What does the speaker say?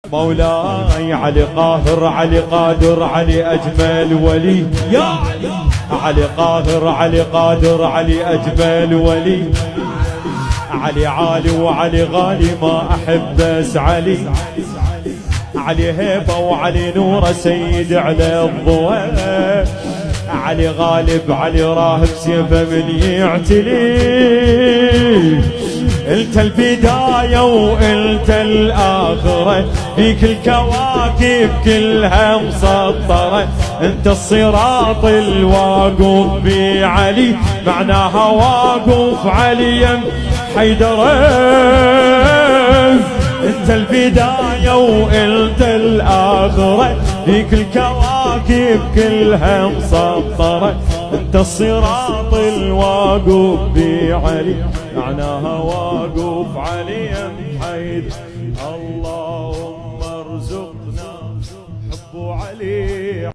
مولاي علي قاهر علي قادر علي أجمل ولي يا علي. علي قاهر علي قادر علي أجمل ولي. علي عالي وعلي غالي ما أحب بس علي. علي هيبة وعلي نوره سيد على الضوء. علي غالب علي راهب سيفه من يعتلي. انت البداية وانت الآخرة فيك الكواكب كلها مسطرة. انت الصراط الواقف بعلي معناها واقف علي حيدرة. انت البداية وانت الآخرة فيك الكواكب كلها مسطرة. انت الصراط الواقف بعلي معناها واقف علي حيدر. اللهم ارزقنا حب علي.